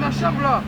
la chambre là.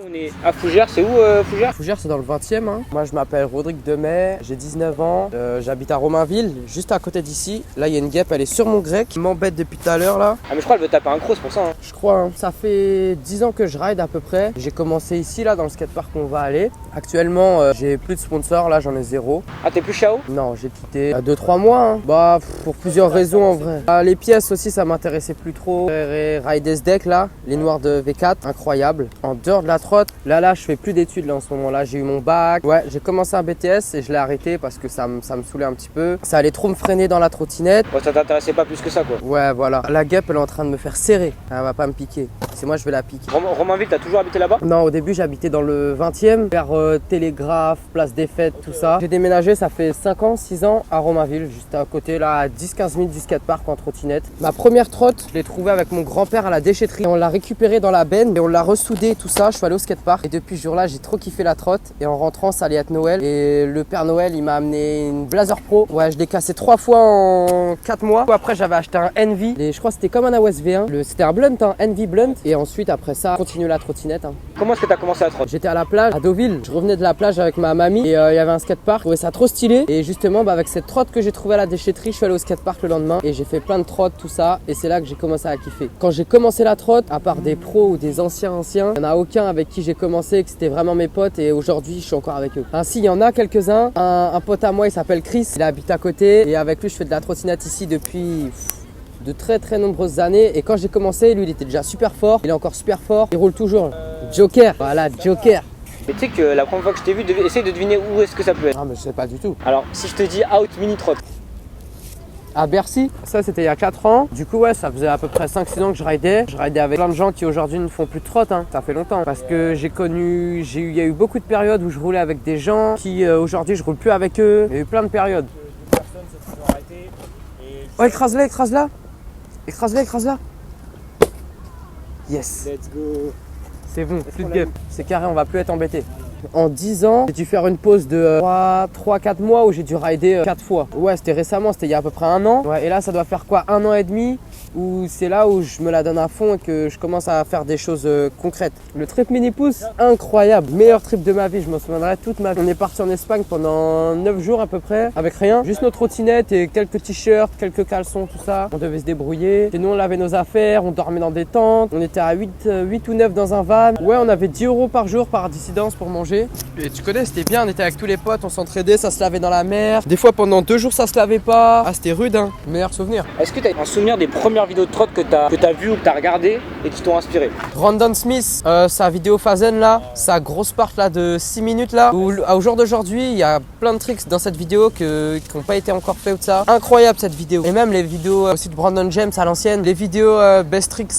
On est à Fougères, c'est où Fougères? Fougères, c'est dans le 20e. Hein. Moi, je m'appelle Rodrigue Demey, j'ai 19 ans, j'habite à Romainville, juste à côté d'ici. Là, il y a une guêpe, elle est sur mon grec, qui m'embête depuis tout à l'heure là. Ah mais je crois qu'elle veut taper un croc, c'est pour ça. Hein. Je crois, hein. Ça fait 10 ans que je ride à peu près. J'ai commencé ici, là, dans le skatepark où on va aller. Actuellement, j'ai plus de sponsors, là, j'en ai zéro. Ah, t'es plus Chao? Non, j'ai quitté il y a 2-3 mois. Hein. Bah, pour plusieurs raisons en vrai. Les pièces aussi, ça m'intéressait plus trop. Rider ce deck là, les noirs de V4, incroyable. En dehors de la trotte, là, je fais plus d'études là en ce moment là. J'ai eu mon bac. Ouais, j'ai commencé un BTS et je l'ai arrêté parce que ça me saoulait un petit peu. Ça allait trop me freiner dans la trottinette. Ouais, ça t'intéressait pas plus que ça quoi. Ouais, voilà. La guêpe, elle est en train de me faire serrer. Elle va pas me piquer. C'est moi, je vais la piquer. Romainville, t'as toujours habité là-bas? Non, au début, j'habitais dans le 20e, vers Télégraphe, Place des Fêtes, tout ça. J'ai déménagé, ça fait 5 ans, 6 ans à Romainville, juste à côté, là, à 10-15 minutes du skatepark en trottinette. Ma première trotte, je l'ai trouvée avec mon grand-père à la déchetterie. On l'a récupérée dans la benne et on l'a ressoudée, tout ça. Je suis allé au skatepark et depuis ce jour-là, j'ai trop kiffé la trotte. Et en rentrant, ça allait être Noël. Et le Père Noël, il m'a amené une Blazer Pro. Ouais, je l'ai cassé 3 fois en 4 mois. Après, j'avais acheté un Envy. Et je crois que c'était comme un AOS V1. C'était un Blunt, un Envy Blunt. Et ensuite, après ça, continue la trottinette. Hein. Comment est-ce que t'as commencé la trotte? J'étais à la plage, à Deauville. Je revenais de la plage avec ma mamie et il y avait un skatepark. Je trouvais ça trop stylé. Et justement, avec cette trotte que j'ai trouvée à la déchetterie, je suis allé au skatepark le lendemain. Et j'ai fait plein de trottes, tout ça. Et c'est là que j'ai commencé à kiffer. Quand j'ai commencé la trotte, à part des pros ou des anciens, il n'y en a aucun avec qui j'ai commencé, que c'était vraiment mes potes. Et aujourd'hui, je suis encore avec eux. Ainsi, il y en a quelques-uns. Un pote à moi, il s'appelle Chris. Il habite à côté. Et avec lui, je fais de la trottinette ici depuis de très nombreuses années. Et quand j'ai commencé, lui, il était déjà super fort. Il est encore super fort. Il roule toujours. Joker. Voilà, Joker. Mais tu sais que la première fois que je t'ai vu, essaye de deviner où est-ce que ça peut être. Ah, mais je sais pas du tout. Alors, si je te dis Out Mini Trot. À Bercy, ça c'était il y a 4 ans. Du coup ouais, ça faisait à peu près 5-6 ans que je ridais. Je ridais avec plein de gens qui aujourd'hui ne font plus de trotte, hein. Ça fait longtemps. Parce que il y a eu beaucoup de périodes où je roulais avec des gens qui aujourd'hui je roule plus avec eux. Il y a eu plein de périodes. Personne s'est toujours arrêté. Oh, écrase-la, écrase-la. Écrase-la, écrase-la. Yes. Let's go. C'est bon, plus de guêpe. C'est carré, on va plus être embêté. En 10 ans, j'ai dû faire une pause de 3-4 mois où j'ai dû rider 4 fois. Ouais, c'était récemment, c'était il y a à peu près 1 an. Ouais, et là, ça doit faire quoi, 1 an et demi où c'est là où je me la donne à fond et que je commence à faire des choses concrètes. Le trip mini pouce, incroyable. Meilleur trip de ma vie, je m'en souviendrai toute ma vie. On est parti en Espagne pendant 9 jours à peu près, avec rien. Juste nos trottinettes et quelques t-shirts, quelques caleçons, tout ça. On devait se débrouiller. Et nous, on lavait nos affaires, on dormait dans des tentes. On était à 8 ou 9 dans un van. Ouais, on avait 10 € par jour par dissidence pour manger. Et tu connais, c'était bien, on était avec tous les potes, on s'entraidait, ça se lavait dans la mer. Des fois, pendant 2 jours, ça se lavait pas. Ah, c'était rude, hein. Meilleur souvenir. Est-ce que tu as un souvenir des premières vidéos de trotte que tu as vues ou que tu as regardées et qui t'ont inspiré? Brandon Smith, sa vidéo Phasen là, sa grosse part là de 6 minutes là, où au jour d'aujourd'hui, il y a plein de tricks dans cette vidéo qui n'ont pas été encore faits ou de ça. Incroyable cette vidéo. Et même les vidéos aussi de Brandon James à l'ancienne, les vidéos best tricks, tu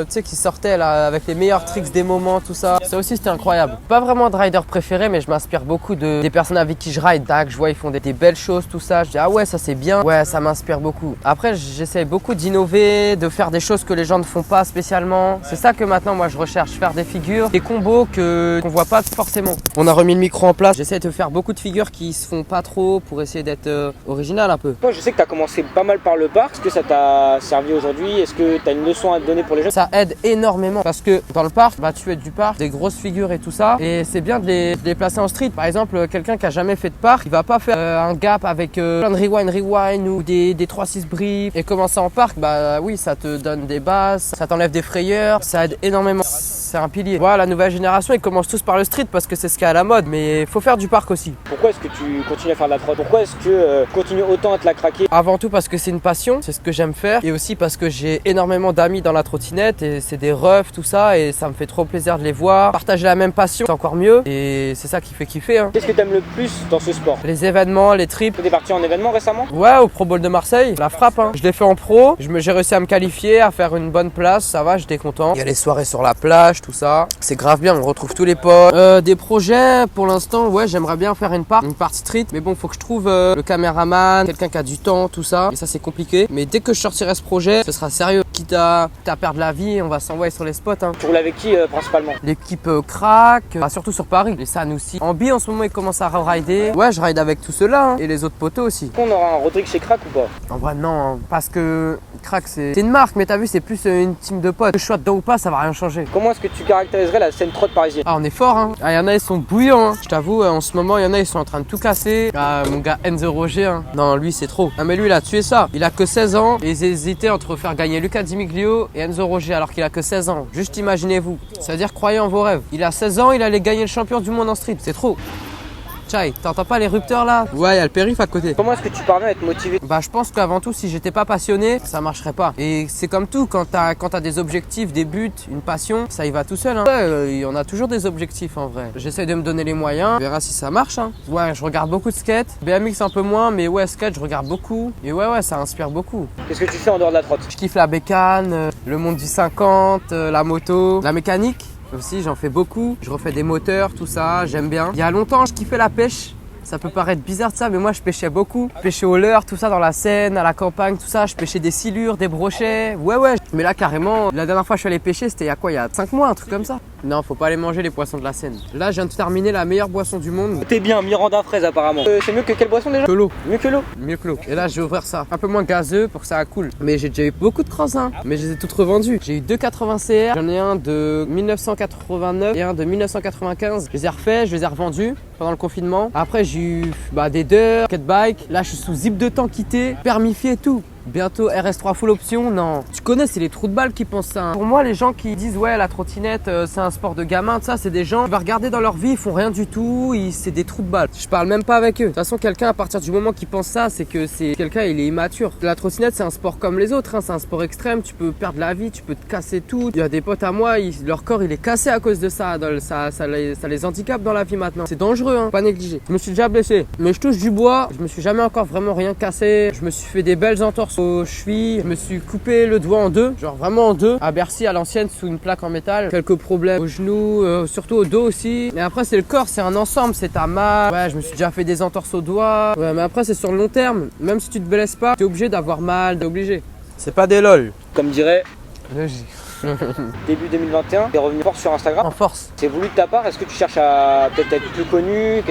sais, qui sortaient là avec les meilleurs tricks des moments, tout ça. Ça aussi c'était incroyable. Pas vraiment de rider préféré, mais je m'inspire beaucoup des personnes avec qui je ride. Tac, je vois ils font des belles choses, tout ça. Je dis ah ouais, ça c'est bien. Ouais, ça m'inspire beaucoup. Après, j'essaie beaucoup d'innover, de faire des choses que les gens ne font pas spécialement. C'est ça que maintenant moi je recherche, faire des figures, des combos qu'on voit pas forcément. On a remis le micro en place. J'essaie de faire beaucoup de figures qui se font pas trop pour essayer d'être original un peu. Moi, je sais que tu as commencé pas mal par le parc. Est-ce que ça t'a servi aujourd'hui? Est-ce que tu as une leçon à te donner pour les jeunes? Ça aide énormément parce que dans le parc, bah, tu es du parc, des grosses figures et tout ça. Et c'est bien de les placer en street. Par exemple, quelqu'un qui a jamais fait de parc, il va pas faire un gap avec plein de rewind ou des 3-6 briefs et commencer en parc. Bah oui, ça te donne des bases, ça t'enlève des frayeurs, ça aide énormément. C'est un pilier. Voilà, la nouvelle génération, ils commencent tous par le street parce que c'est ce qui est à la mode, mais il faut faire du parc aussi. Pourquoi est-ce que tu continues à faire de la trotte? Pourquoi est-ce que tu continues autant à te la craquer? Avant tout parce que c'est une passion, c'est ce que j'aime faire, et aussi parce que j'ai énormément d'amis dans la trottinette et c'est des refs, tout ça, et ça me fait trop plaisir de les voir. Partager la même passion, c'est encore mieux, et c'est ça qui fait kiffer. Hein. Qu'est-ce que tu aimes le plus dans ce sport? Les événements, les trips. Tu es parti en événement récemment? Ouais, au Pro Bowl de Marseille, la frappe. Hein. Je l'ai fait en pro, j'ai réussi à me qualifier, à faire une bonne place, ça va, j'étais content. Il y a les soirées sur la plage, village, tout ça. C'est grave bien, on retrouve tous les potes. Des projets, pour l'instant, ouais, j'aimerais bien faire une part street. Mais bon, faut que je trouve le caméraman, quelqu'un qui a du temps, tout ça. Et ça, c'est compliqué. Mais dès que je sortirai ce projet, ce sera sérieux. Quitte à perdre la vie, on va s'envoyer sur les spots. Hein. Tu roules avec qui principalement? L'équipe crack, surtout sur Paris. Les San aussi. En B, en ce moment, ils commencent à rider. Ouais, je ride avec tous ceux-là. Hein. Et les autres potos aussi. On aura un road trick chez Crack ou pas? En vrai, non. Hein, parce que Crack, c'est une marque. Mais t'as vu, c'est plus une team de potes. Que je sois dedans ou pas, ça va rien changer. Comment est-ce que tu caractériserais la scène trotte parisienne? Ah, on est fort. Hein. Ah, y en a, ils sont bouillants. Hein. Je t'avoue, en ce moment, il y en a, ils sont en train de tout casser. Ah, mon gars Enzo Roger. Hein. Non, lui, c'est trop. Ah, mais lui, il a tué ça. Il a que 16 ans. Et ils hésitaient entre faire gagner Luca Di Miglio et Enzo Roger alors qu'il a que 16 ans. Juste imaginez-vous. Ça veut dire croyez en vos rêves. Il a 16 ans, il allait gagner le champion du monde en street. C'est trop. Chai, t'entends pas les rupteurs là? Ouais, il y a le périph' à côté. Comment est-ce que tu parviens à être motivé? Bah, je pense qu'avant tout, si j'étais pas passionné, ça marcherait pas. Et c'est comme tout, quand t'as des objectifs, des buts, une passion, ça y va tout seul. Hein. Ouais, on a toujours des objectifs en vrai. J'essaie de me donner les moyens, on verra si ça marche. Hein. Ouais, je regarde beaucoup de skate. BMX un peu moins, mais ouais, skate, je regarde beaucoup. Et ouais, ça inspire beaucoup. Qu'est-ce que tu fais en dehors de la trotte? Je kiffe la bécane, le monde du 50, la moto, la mécanique. Aussi, j'en fais beaucoup. Je refais des moteurs, tout ça, j'aime bien. Il y a longtemps, je kiffais la pêche. Ça peut paraître bizarre de ça, mais moi je pêchais beaucoup. Je pêchais au leurre, tout ça dans la Seine, à la campagne, tout ça. Je pêchais des silures, des brochets. Ouais. Mais là carrément, la dernière fois que je suis allé pêcher, c'était il y a quoi? Il y a 5 mois, un truc comme ça. Non, faut pas aller manger les poissons de la Seine. Là, je viens de terminer la meilleure boisson du monde. T'es bien, Miranda fraise apparemment. C'est mieux que quelle boisson déjà? Que l'eau. Mieux que l'eau? Mieux que l'eau. Et là, je vais ouvrir ça. Un peu moins gazeux pour que ça coule. Mais j'ai déjà eu beaucoup de crosses, hein. Mais je les ai toutes revendues. J'ai eu 2,80 CR. J'en ai un de 1989 et un de 1995. Je les ai refaits, je les ai revendus pendant le confinement. Après, j'ai eu des deurs, skate bike. Là, je suis sous zip de temps quitté, permifié et tout. Bientôt RS3 full option, non. Tu connais, c'est les trous de balles qui pensent ça. Hein. Pour moi, les gens qui disent ouais, la trottinette, c'est un sport de gamin, ça, c'est des gens qui vont regarder dans leur vie, ils font rien du tout, c'est des trous de balles. Je parle même pas avec eux. De toute façon, quelqu'un, à partir du moment qu'il pense ça, c'est que quelqu'un, il est immature. La trottinette, c'est un sport comme les autres, hein. C'est un sport extrême, tu peux perdre la vie, tu peux te casser tout. Il y a des potes à moi, leur corps, il est cassé à cause de ça. Ça les handicape dans la vie maintenant. C'est dangereux, hein, pas négliger. Je me suis déjà blessé, mais je touche du bois, je me suis jamais encore vraiment rien cassé. Je me suis fait des belles entorses aux chevilles, je me suis coupé le doigt en deux, genre vraiment en deux, à Bercy à l'ancienne sous une plaque en métal. Quelques problèmes au genou, surtout au dos aussi. Mais après c'est le corps, c'est un ensemble, c'est ta main. Ouais, je me suis déjà fait des entorses au doigt. Ouais, mais après c'est sur le long terme. Même si tu te blesses pas, t'es obligé d'avoir mal, t'es obligé. C'est pas des lol. Comme dirait logique. Début 2021, t'es revenu fort sur Instagram. En force. C'est voulu de ta part. Est-ce que tu cherches à peut-être être plus connu?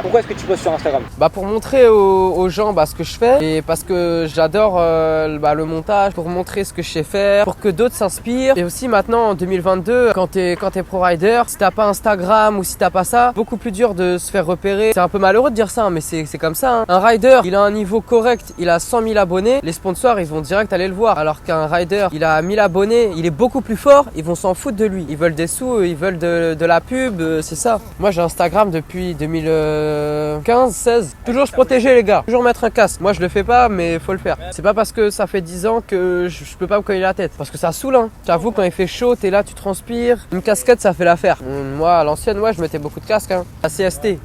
Pourquoi est-ce que tu postes sur Instagram? Pour montrer aux gens ce que je fais et parce que j'adore le montage, pour montrer ce que je sais faire, pour que d'autres s'inspirent. Et aussi maintenant en 2022, quand t'es pro rider, si t'as pas Instagram ou si t'as pas ça, beaucoup plus dur de se faire repérer. C'est un peu malheureux de dire ça, mais c'est comme ça. Hein. Un rider, il a un niveau correct, il a 100 000 abonnés, les sponsors ils vont direct aller le voir. Alors qu'un rider, il a 1000 abonnés, il est beaucoup plus fort, ils vont s'en foutre de lui. Ils veulent des sous, ils veulent de la pub, c'est ça. Moi j'ai Instagram depuis 2015-16. Toujours se protéger les gars, toujours mettre un casque. Moi je le fais pas mais faut le faire. C'est pas parce que ça fait 10 ans que je peux pas me coller la tête. Parce que ça saoule hein. J'avoue quand il fait chaud, t'es là, tu transpires. Une casquette ça fait l'affaire. Moi à l'ancienne, je mettais beaucoup de casques hein. La CST,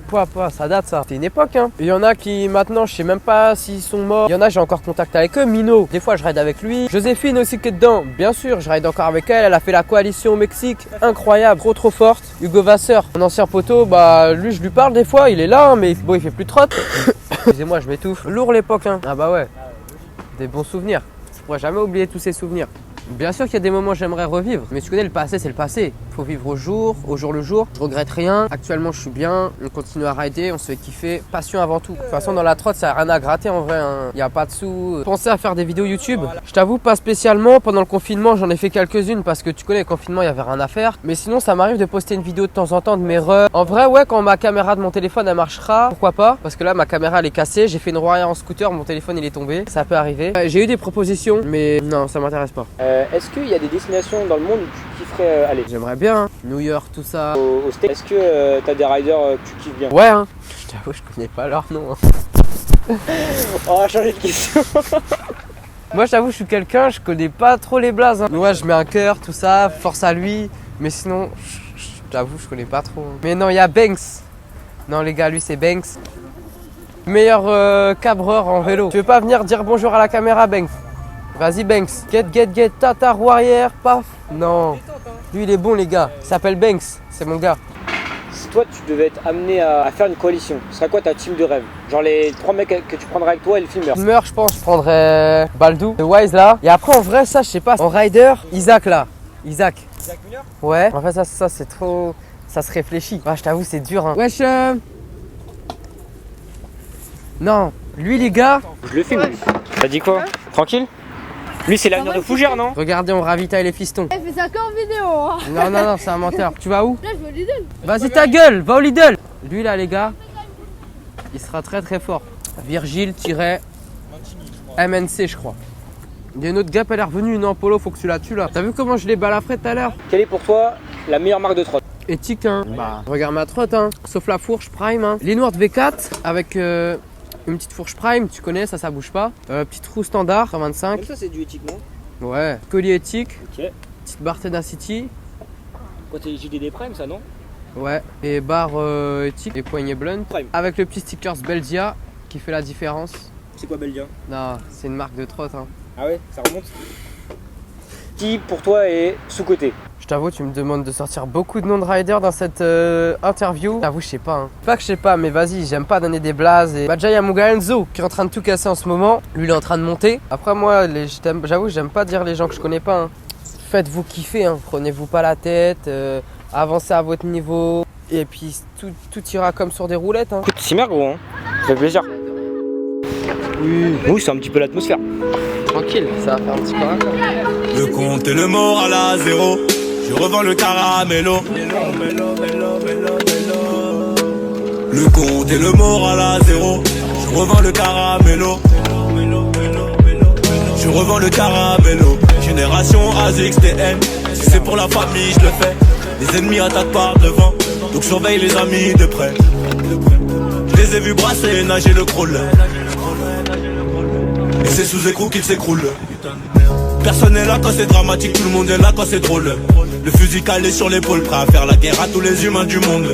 ça date ça. C'était une époque hein. Il y en a qui maintenant je sais même pas s'ils sont morts. Il y en a j'ai encore contact avec eux. Mino, des fois je ride avec lui. Joséphine aussi qui est dedans. Bien sûr, je ride encore avec elle a fait la coalition au Mexique, incroyable, trop forte. Hugo Vasseur, un ancien poteau, lui je lui parle des fois, il est là, hein, mais il fait plus de trotte. Excusez-moi, je m'étouffe. Lourd l'époque, hein. Ah bah ouais, des bons souvenirs. Je pourrais jamais oublier tous ces souvenirs. Bien sûr qu'il y a des moments où j'aimerais revivre, mais tu connais le passé, c'est le passé. Faut vivre au jour le jour. Je regrette rien. Actuellement, je suis bien. On continue à rider, on se fait kiffer. Passion avant tout. De toute façon, dans la trotte, ça n'a rien à gratter en vrai. Hein. Y a pas de sous. Pensez à faire des vidéos YouTube. Je t'avoue, pas spécialement. Pendant le confinement, j'en ai fait quelques-unes parce que tu connais, le confinement, il y avait rien à faire. Mais sinon, ça m'arrive de poster une vidéo de temps en temps de mes runs. En vrai, ouais, quand ma caméra de mon téléphone, elle marchera, pourquoi pas? Parce que là, ma caméra, elle est cassée. J'ai fait une roue arrière en scooter, mon téléphone, il est tombé. Ça peut arriver. J'ai eu des propositions, mais non, ça m'intéresse pas. Est-ce qu'il y a des destinations dans le monde où tu kifferais aller? J'aimerais bien, hein. New York, tout ça. Au States. Est-ce que t'as des riders que tu kiffes bien? Ouais, hein. Je t'avoue, je connais pas leur nom. Hein. On va changer de question. Moi, je t'avoue, je suis quelqu'un, je connais pas trop les blazes. Hein. Ouais, je mets un cœur, tout ça, force à lui. Mais sinon, je t'avoue, je connais pas trop. Hein. Mais non, il y a Banks. Non, les gars, lui, c'est Banks. Meilleur cabreur en vélo. Tu veux pas venir dire bonjour à la caméra, Banks? Vas-y Banks, get, tata roue arrière, paf. Non, Lui, il est bon, les gars. Il s'appelle Banks. C'est mon gars. Si toi, tu devais être amené à faire une coalition, ce serait quoi ta team de rêve? Genre les 3 mecs que tu prendrais avec toi et le filmeur. Filmeur, je pense, je prendrais Baldou, The Wise là. Et après, en vrai, ça, je sais pas. En rider, Isaac là. Isaac Miller. Ouais. En fait, ça c'est trop. Ça se réfléchit. Ah, je t'avoue, c'est dur. Hein. Wesh. Non, lui, les gars. Je le filme. Ouais. T'as dit quoi? Tranquille? Lui, c'est l'avenir de Fougères, non? Regardez, on ravitaille les fistons. Elle fait ça qu'en vidéo. Hein. Non, c'est un menteur. Tu vas où? Là, je vais au Lidl. Vas-y, ta gueule, va au Lidl. Lui, là, les gars, il sera très très fort. Virgile-MNC, je crois. Il y a une autre gap, elle est revenue. Non, Polo, faut que tu la tues là. T'as vu comment je l'ai balafré tout à l'heure? Quelle est pour toi la meilleure marque de trotte? Éthique, hein. Bah, regarde ma trotte, hein. Sauf la fourche Prime, hein. Linward V4 avec une petite fourche Prime, tu connais, ça bouge pas. Petite roue standard, 125. Comme ça, c'est du éthique, non? Ouais. Collier éthique. Ok. Petite barre Tenacity. Quoi, t'es JDD Prime, ça, non? Ouais. Et barre éthique et poignée blunt. Prime. Avec le petit stickers Belgia qui fait la différence. C'est quoi Belgia? Non, c'est une marque de trotte, hein. Ah ouais, ça remonte. Qui pour toi est sous-coté? Je t'avoue, tu me demandes de sortir beaucoup de noms de riders dans cette interview. J'avoue, je sais pas. Hein. Pas que je sais pas, mais vas-y, j'aime pas donner des blazes. Et Badja Yamuga Enzo, qui est en train de tout casser en ce moment. Lui, il est en train de monter. Après, moi, j'avoue, j'aime pas dire les gens que je connais pas. Hein. Faites-vous kiffer, hein. Prenez-vous pas la tête. Avancez à votre niveau. Et puis, tout ira comme sur des roulettes. Hein. Écoute, c'est bien, gros. Hein. Ça fait plaisir. Oui, c'est un petit peu l'atmosphère. Tranquille, ça va faire un petit peu. Le compte et le moral à zéro. Je revends le caramello. Le compte et le moral à zéro. Je revends le caramello. Je revends le caramello. Génération AZXTN. Si c'est pour la famille, je le fais. Les ennemis attaquent par devant. Donc surveille les amis de près. Je les ai vus brasser, nager le crawl. Et c'est sous écrou qu'ils s'écroulent. Personne n'est là quand c'est dramatique, tout le monde est là quand c'est drôle. Le fusil calé sur l'épaule, prêt à faire la guerre à tous les humains du monde.